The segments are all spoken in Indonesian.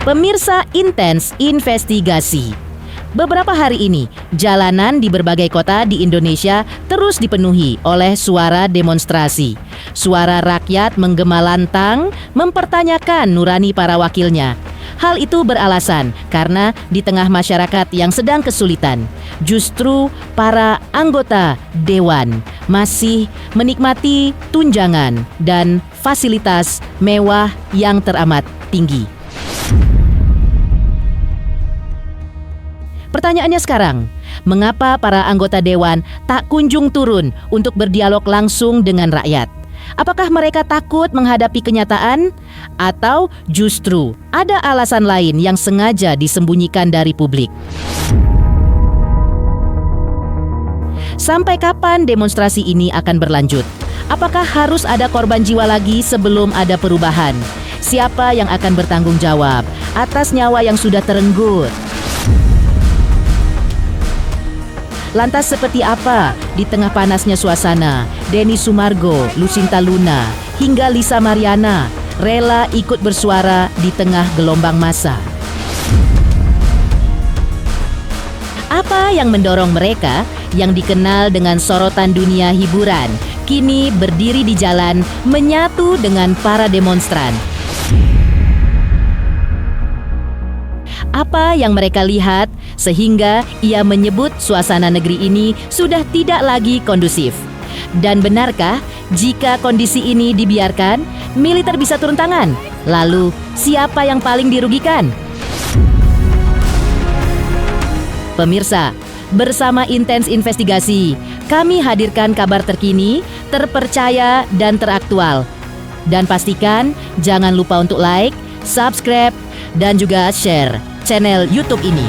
Pemirsa Intens Investigasi. Beberapa hari ini, jalanan di berbagai kota di Indonesia terus dipenuhi oleh suara demonstrasi. Suara rakyat menggema lantang mempertanyakan nurani para wakilnya. Hal itu beralasan karena di tengah masyarakat yang sedang kesulitan, justru para anggota dewan masih menikmati tunjangan dan fasilitas mewah yang teramat tinggi. Pertanyaannya sekarang, mengapa para anggota dewan tak kunjung turun untuk berdialog langsung dengan rakyat? Apakah mereka takut menghadapi kenyataan? Atau justru ada alasan lain yang sengaja disembunyikan dari publik? Sampai kapan demonstrasi ini akan berlanjut? Apakah harus ada korban jiwa lagi sebelum ada perubahan? Siapa yang akan bertanggung jawab atas nyawa yang sudah terenggut? Lantas seperti apa di tengah panasnya suasana, Denny Sumargo, Lucinta Luna, hingga Lisa Mariana rela ikut bersuara di tengah gelombang massa? Apa yang mendorong mereka yang dikenal dengan sorotan dunia hiburan kini berdiri di jalan menyatu dengan para demonstran? Apa yang mereka lihat sehingga ia menyebut suasana negeri ini sudah tidak lagi kondusif? Dan benarkah jika kondisi ini dibiarkan, militer bisa turun tangan? Lalu siapa yang paling dirugikan? Pemirsa, bersama Intens Investigasi, kami hadirkan kabar terkini, terpercaya dan teraktual. Dan pastikan jangan lupa untuk like, subscribe, dan juga share channel YouTube ini.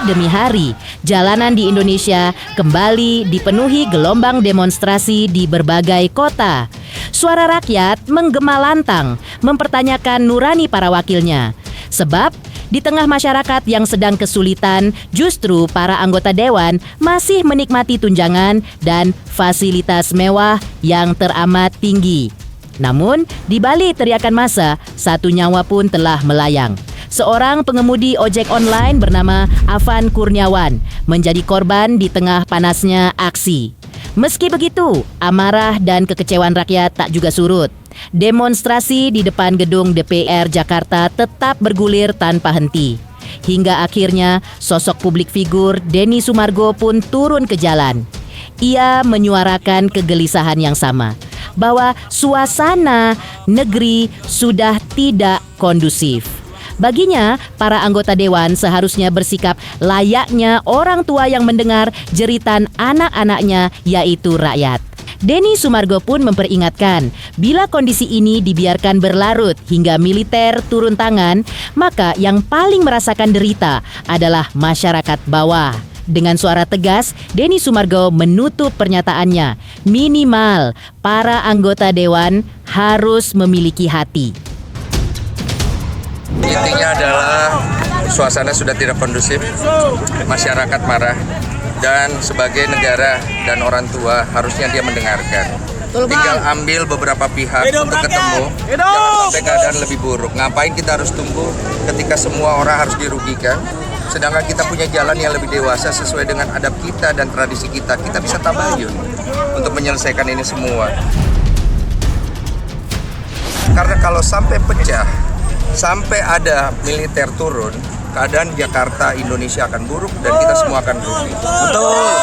Demi hari, jalanan di Indonesia kembali dipenuhi gelombang demonstrasi di berbagai kota. Suara rakyat menggema lantang, mempertanyakan nurani para wakilnya. Sebab, di tengah masyarakat yang sedang kesulitan, justru para anggota dewan masih menikmati tunjangan dan fasilitas mewah yang teramat tinggi. Namun, di balik teriakan massa, satu nyawa pun telah melayang. Seorang pengemudi ojek online bernama Afan Kurniawan menjadi korban di tengah panasnya aksi. Meski begitu, amarah dan kekecewaan rakyat tak juga surut. Demonstrasi di depan gedung DPR Jakarta tetap bergulir tanpa henti. Hingga akhirnya sosok publik figur Denny Sumargo pun turun ke jalan. Ia menyuarakan kegelisahan yang sama, bahwa suasana negeri sudah tidak kondusif. Baginya, para anggota dewan seharusnya bersikap layaknya orang tua yang mendengar jeritan anak-anaknya, yaitu rakyat. Denny Sumargo pun memperingatkan, bila kondisi ini dibiarkan berlarut hingga militer turun tangan, maka yang paling merasakan derita adalah masyarakat bawah. Dengan suara tegas, Denny Sumargo menutup pernyataannya, minimal para anggota dewan harus memiliki hati. Intinya adalah suasana sudah tidak kondusif, masyarakat marah, dan sebagai negara dan orang tua harusnya dia mendengarkan. Tinggal ambil beberapa pihak untuk ketemu, jangan sampai keadaan lebih buruk. Ngapain kita harus tunggu ketika semua orang harus dirugikan? Sedangkan kita punya jalan yang lebih dewasa sesuai dengan adab kita dan tradisi kita. Kita bisa tabayun untuk menyelesaikan ini semua. Karena kalau sampai pecah, sampai ada militer turun, keadaan Jakarta, Indonesia akan buruk dan kita semua akan rugi. Betul.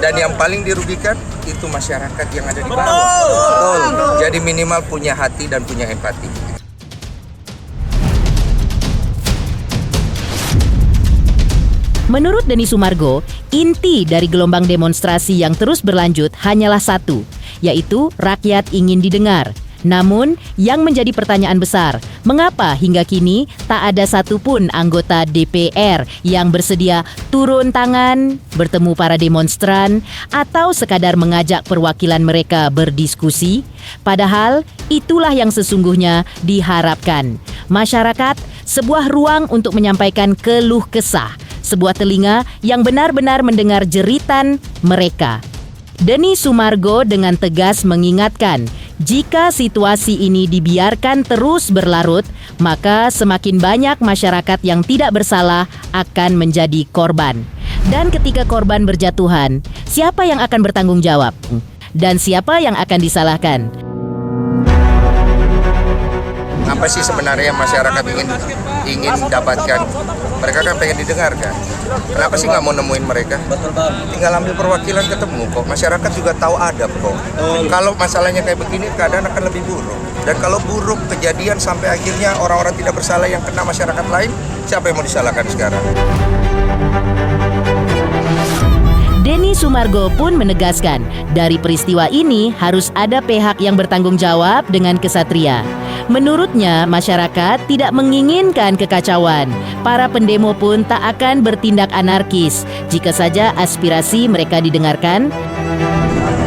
Dan yang paling dirugikan itu masyarakat yang ada di bawah. Betul. Jadi minimal punya hati dan punya empati. Menurut Denny Sumargo, inti dari gelombang demonstrasi yang terus berlanjut hanyalah satu, yaitu rakyat ingin didengar. Namun, yang menjadi pertanyaan besar, mengapa hingga kini tak ada satupun anggota DPR yang bersedia turun tangan, bertemu para demonstran, atau sekadar mengajak perwakilan mereka berdiskusi? Padahal, itulah yang sesungguhnya diharapkan. Masyarakat, sebuah ruang untuk menyampaikan keluh kesah, sebuah telinga yang benar-benar mendengar jeritan mereka. Denny Sumargo dengan tegas mengingatkan, jika situasi ini dibiarkan terus berlarut, maka semakin banyak masyarakat yang tidak bersalah akan menjadi korban. Dan ketika korban berjatuhan, siapa yang akan bertanggung jawab? Dan siapa yang akan disalahkan? Apa sih sebenarnya yang masyarakat ingin dapatkan? Mereka kan pengen didengarkan. Kenapa sih nggak mau nemuin mereka? Tinggal ambil perwakilan ketemu kok. Masyarakat juga tahu adab kok. Kalau masalahnya kayak begini, keadaan akan lebih buruk. Dan kalau buruk kejadian sampai akhirnya orang-orang tidak bersalah yang kena masyarakat lain, siapa yang mau disalahkan sekarang? Denny Sumargo pun menegaskan, dari peristiwa ini harus ada pihak yang bertanggung jawab dengan kesatria. Menurutnya, masyarakat tidak menginginkan kekacauan. Para pendemo pun tak akan bertindak anarkis jika saja aspirasi mereka didengarkan.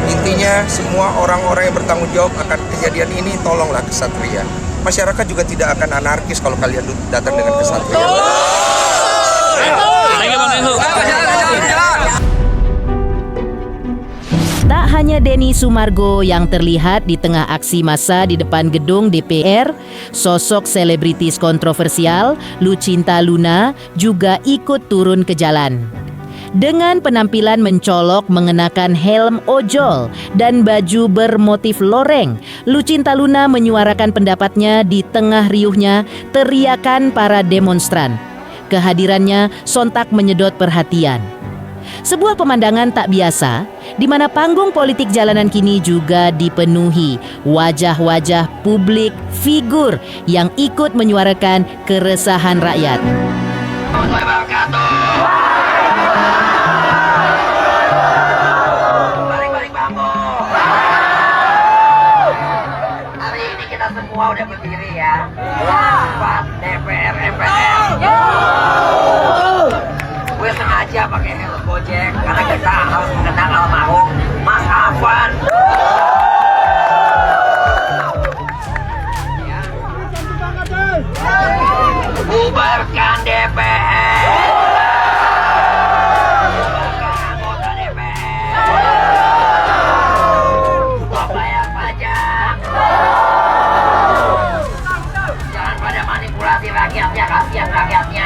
Intinya, semua orang-orang yang bertanggung jawab akan kejadian ini, tolonglah kesatria. Masyarakat juga tidak akan anarkis kalau kalian datang dengan kesatria. Tak hanya Denny Sumargo yang terlihat di tengah aksi massa di depan gedung DPR, sosok selebritis kontroversial Lucinta Luna juga ikut turun ke jalan. Dengan penampilan mencolok mengenakan helm ojol dan baju bermotif loreng, Lucinta Luna menyuarakan pendapatnya di tengah riuhnya teriakan para demonstran. Kehadirannya sontak menyedot perhatian. Sebuah pemandangan tak biasa, di mana panggung politik jalanan kini juga dipenuhi wajah-wajah publik figur yang ikut menyuarakan keresahan rakyat. Hari ini kita semua udah berdiri ya. Pas DPR MPR. Gue sengaja pakai helm Gojek karena kita harus mengenang almarhum Mas Afwan. Bubarkan DPR. Bubarkan anggota DPR. Bayar pajak. Jangan pada manipulasi rakyatnya, kasihan rakyatnya.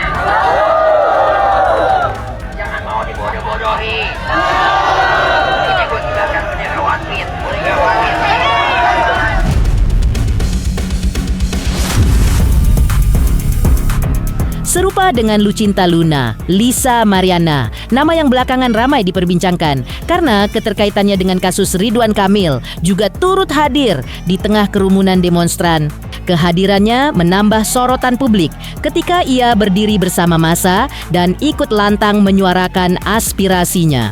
Jangan mau dibodoh-bodohi. Ini gue jelaskan bendera One Piece. Serupa dengan Lucinta Luna, Lisa Mariana, nama yang belakangan ramai diperbincangkan karena keterkaitannya dengan kasus Ridwan Kamil juga turut hadir di tengah kerumunan demonstran. Kehadirannya menambah sorotan publik ketika ia berdiri bersama massa dan ikut lantang menyuarakan aspirasinya.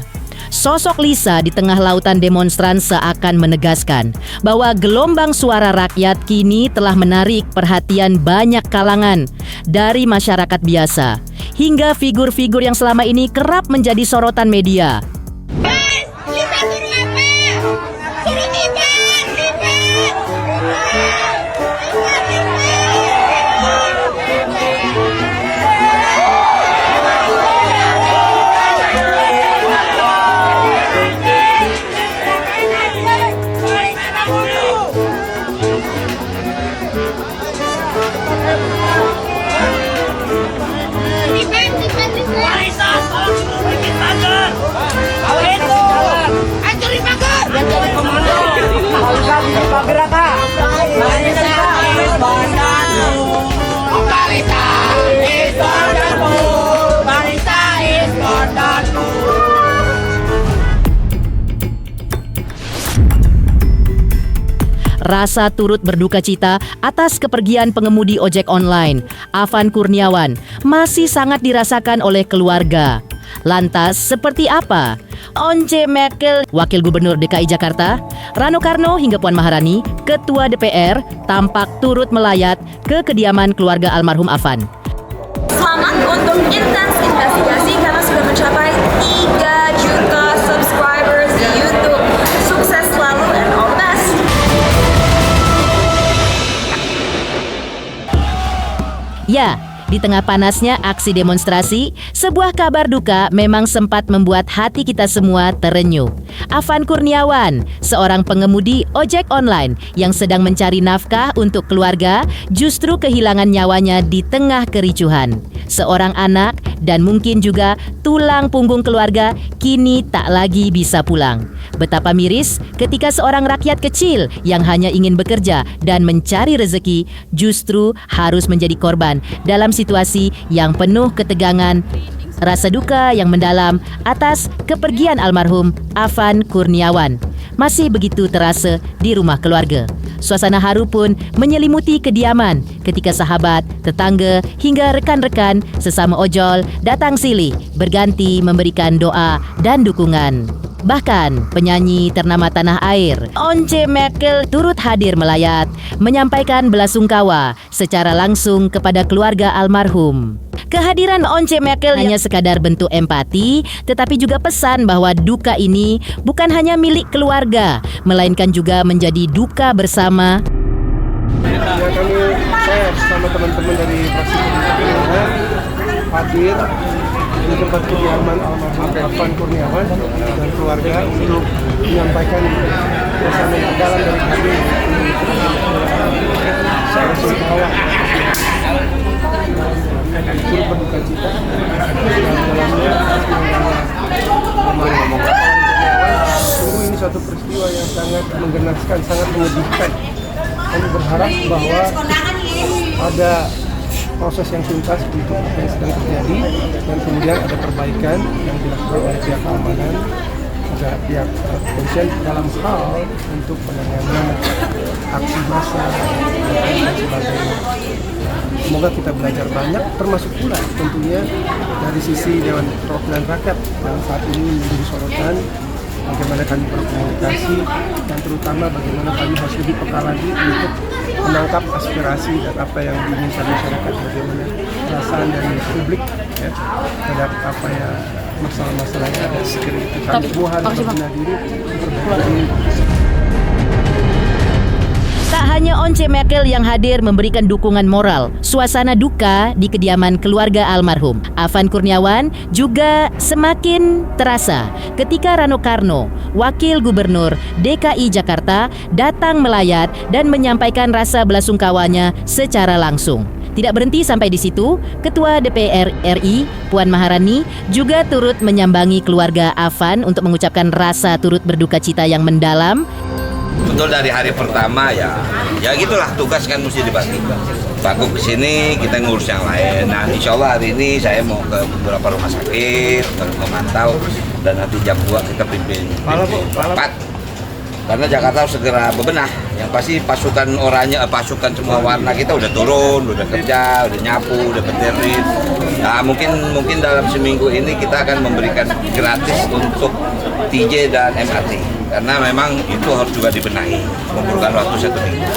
Sosok Lisa di tengah lautan demonstran seakan menegaskan bahwa gelombang suara rakyat kini telah menarik perhatian banyak kalangan, dari masyarakat biasa hingga figur-figur yang selama ini kerap menjadi sorotan media. Rasa turut berduka cita atas kepergian pengemudi ojek online, Afan Kurniawan, masih sangat dirasakan oleh keluarga. Lantas seperti apa Once Mekel, Wakil Gubernur DKI Jakarta, Rano Karno hingga Puan Maharani, Ketua DPR, tampak turut melayat ke kediaman keluarga almarhum Afan. Selamat untuk Intens Investigasi karena sudah mencapai 3 juta subscribers di YouTube. Sukses selalu and all the best. Ya, di tengah panasnya aksi demonstrasi, sebuah kabar duka memang sempat membuat hati kita semua terenyuh. Afan Kurniawan, seorang pengemudi ojek online yang sedang mencari nafkah untuk keluarga, justru kehilangan nyawanya di tengah kericuhan. Seorang anak dan mungkin juga tulang punggung keluarga kini tak lagi bisa pulang. Betapa miris ketika seorang rakyat kecil yang hanya ingin bekerja dan mencari rezeki justru harus menjadi korban dalam situasi yang penuh ketegangan. Rasa duka yang mendalam atas kepergian almarhum Afan Kurniawan masih begitu terasa di rumah keluarga. Suasana haru pun menyelimuti kediaman ketika sahabat, tetangga hingga rekan-rekan sesama ojol datang silih berganti memberikan doa dan dukungan. Bahkan penyanyi ternama tanah air Once Mekel turut hadir melayat menyampaikan belasungkawa secara langsung kepada keluarga almarhum. Kehadiran Once Mekel hanya sekadar bentuk empati, tetapi juga pesan bahwa duka ini bukan hanya milik keluarga, melainkan juga menjadi duka bersama. Saya bersama teman-teman dari fraksi Gerindra hadir di tempat kediaman almarhum Afan Kurniawan dan keluarga untuk menyampaikan suasana yang dalam dari kami. Saya sungkawa turut berduka cita dalamnya sungguh ini suatu peristiwa yang sangat menggenaskan, sangat menyedihkan. Kami berharap bahwa ada proses yang tuntas untuk apa yang sedang terjadi dan kemudian ada perbaikan yang dilakukan oleh pihak keamanan, juga pihak kepolisian dalam hal untuk penanganan aksi massa dan sebagainya. Semoga kita belajar banyak, termasuk pula tentunya dari sisi Dewan Perwakilan Rakyat yang saat ini menjadi sorotan, bagaimana kami berkomunikasi dan terutama bagaimana kami harus lebih peka lagi untuk menangkap aspirasi dan apa yang diinginkan masyarakat, bagaimana perasaan dari publik ya, terhadap apa ya masalah-masalah yang ada segera itu. Kami semua harus berbenah diri untuk Tak hanya Once Mekel yang hadir memberikan dukungan moral, suasana duka di kediaman keluarga almarhum Afan Kurniawan juga semakin terasa ketika Rano Karno, Wakil Gubernur DKI Jakarta, datang melayat dan menyampaikan rasa belasungkawanya secara langsung. Tidak berhenti sampai di situ, Ketua DPR RI Puan Maharani juga turut menyambangi keluarga Afan untuk mengucapkan rasa turut berduka cita yang mendalam. Betul, dari hari pertama ya gitulah, tugas kan mesti dibagi. Aku kesini kita ngurus yang lain. Nah, insya Allah hari ini saya mau ke beberapa rumah sakit untuk memantau dan nanti jam 2 kita pimpin 4. Karena Jakarta harus segera bebenah. Yang pasti pasukan oranye, pasukan semua warna kita udah turun, udah kerja, udah nyapu, udah beterin. Nah, mungkin dalam seminggu ini kita akan memberikan gratis untuk TJ dan MRT. Karena memang itu harus juga dibenahi, memerlukan waktu 1 minggu.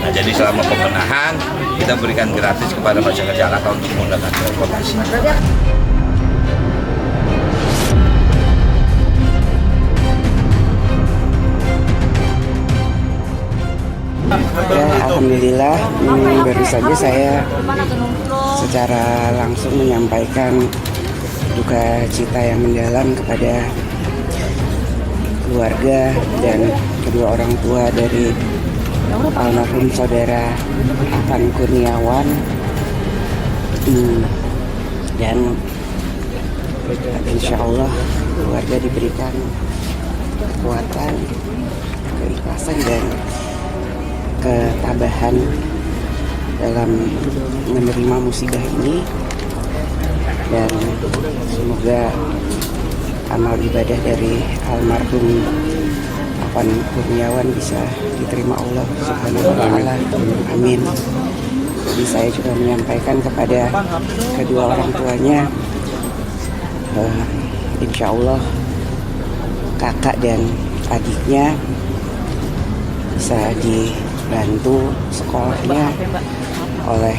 Nah, jadi selama pembenahan kita berikan gratis kepada masyarakat Jakarta untuk menggunakan transportasi. Ya, alhamdulillah, baru saja saya secara langsung menyampaikan duka cita yang mendalam kepada keluarga dan kedua orang tua dari almarhum saudara Afan Kurniawan, dan insya Allah keluarga diberikan kekuatan, keikhlasan dan ketabahan dalam menerima musibah ini, dan semoga amal ibadah dari almarhum Afan Kurniawan bisa diterima Allah Subhanahu wa Ta'ala. Amin. Jadi saya juga menyampaikan kepada kedua orang tuanya insya Allah kakak dan adiknya bisa dibantu sekolahnya oleh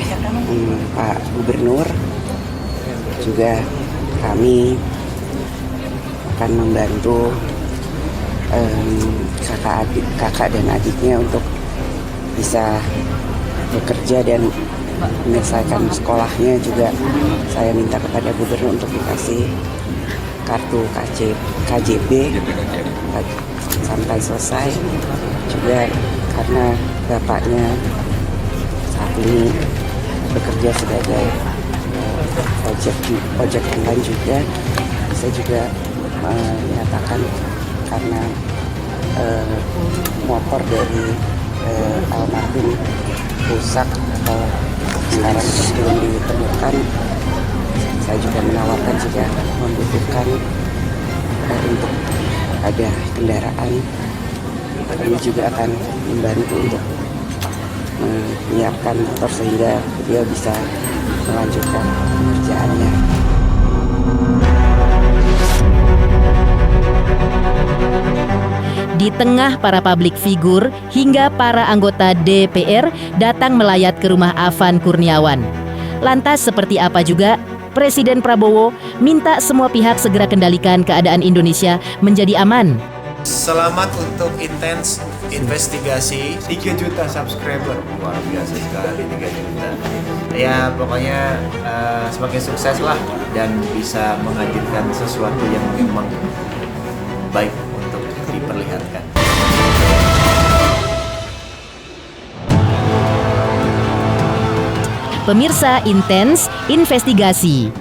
Pak Gubernur. Juga kami akan membantu kakak dan adiknya untuk bisa bekerja dan menyelesaikan sekolahnya. Juga saya minta kepada gubernur untuk dikasih kartu KJP sampai selesai. Juga karena bapaknya saat ini bekerja sebagai ojek online juga, saya juga menyatakan karena motor dari almarhum rusak atau sekarang belum ditemukan, saya juga menawarkan jika membutuhkan untuk ada kendaraan, kami juga akan membantu untuk menyiapkan motor sehingga dia bisa melanjutkan pekerjaannya. Di tengah para publik figur hingga para anggota DPR datang melayat ke rumah Afan Kurniawan. Lantas seperti apa juga Presiden Prabowo minta semua pihak segera kendalikan keadaan Indonesia menjadi aman. Selamat untuk intens investigasi 3 juta subscriber, luar biasa sekali 3 juta. Ya pokoknya semakin sukses lah dan bisa menghadirkan sesuatu yang memang baik untuk diperlihatkan. Pemirsa Intens Investigasi.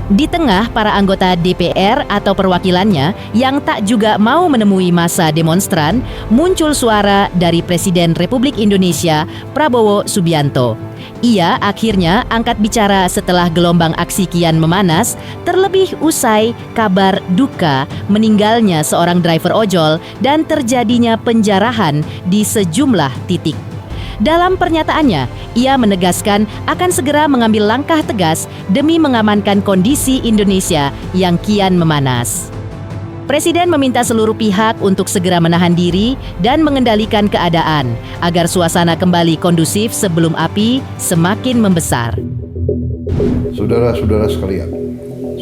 Di tengah para anggota DPR atau perwakilannya yang tak juga mau menemui massa demonstran, muncul suara dari Presiden Republik Indonesia Prabowo Subianto. Ia akhirnya angkat bicara setelah gelombang aksi kian memanas, terlebih usai kabar duka meninggalnya seorang driver ojol dan terjadinya penjarahan di sejumlah titik. Dalam pernyataannya, ia menegaskan akan segera mengambil langkah tegas demi mengamankan kondisi Indonesia yang kian memanas. Presiden meminta seluruh pihak untuk segera menahan diri dan mengendalikan keadaan agar suasana kembali kondusif sebelum api semakin membesar. Saudara-saudara sekalian,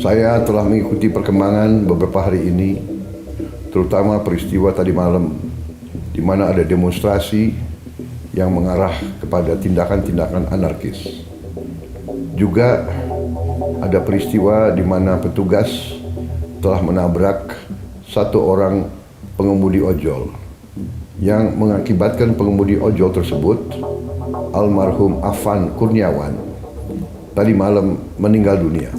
saya telah mengikuti perkembangan beberapa hari ini, terutama peristiwa tadi malam, di mana ada demonstrasi yang mengarah kepada tindakan-tindakan anarkis. Juga ada peristiwa di mana petugas telah menabrak satu orang pengemudi ojol yang mengakibatkan pengemudi ojol tersebut, almarhum Afan Kurniawan, tadi malam meninggal dunia.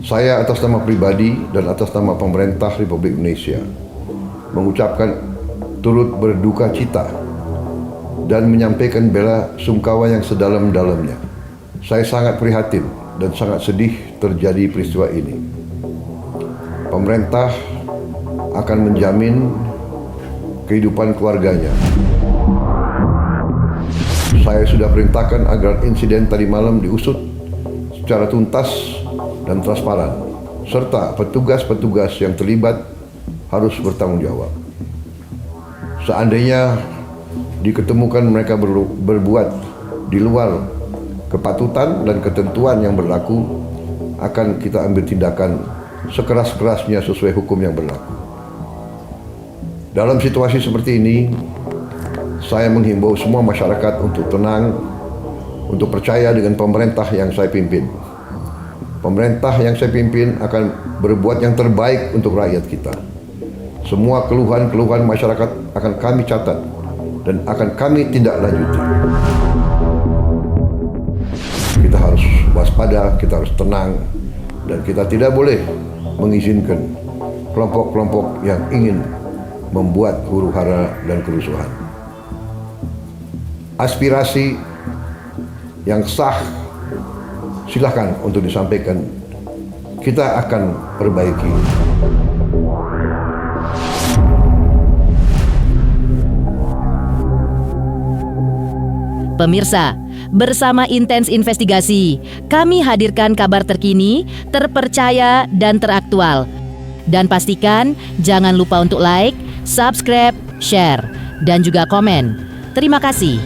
Saya atas nama pribadi dan atas nama pemerintah Republik Indonesia mengucapkan turut berduka cita dan menyampaikan bela sungkawa yang sedalam-dalamnya. Saya sangat prihatin dan sangat sedih terjadi peristiwa ini. Pemerintah akan menjamin kehidupan keluarganya. Saya sudah perintahkan agar insiden tadi malam diusut secara tuntas dan transparan, serta petugas-petugas yang terlibat harus bertanggung jawab. Seandainya diketemukan mereka berbuat di luar kepatutan dan ketentuan yang berlaku, akan kita ambil tindakan sekeras-kerasnya sesuai hukum yang berlaku. Dalam situasi seperti ini, saya menghimbau semua masyarakat untuk tenang, untuk percaya dengan pemerintah yang saya pimpin. Pemerintah yang saya pimpin akan berbuat yang terbaik untuk rakyat kita. Semua keluhan-keluhan masyarakat akan kami catat dan akan kami tindak lanjuti. Kita harus waspada, kita harus tenang, dan kita tidak boleh mengizinkan kelompok-kelompok yang ingin membuat huru-hara dan kerusuhan. Aspirasi yang sah silahkan untuk disampaikan. Kita akan perbaiki. Pemirsa, Bersama Intens Investigasi, kami hadirkan kabar terkini, terpercaya, dan teraktual. Dan pastikan jangan lupa untuk like, subscribe, share, dan juga komen. Terima kasih.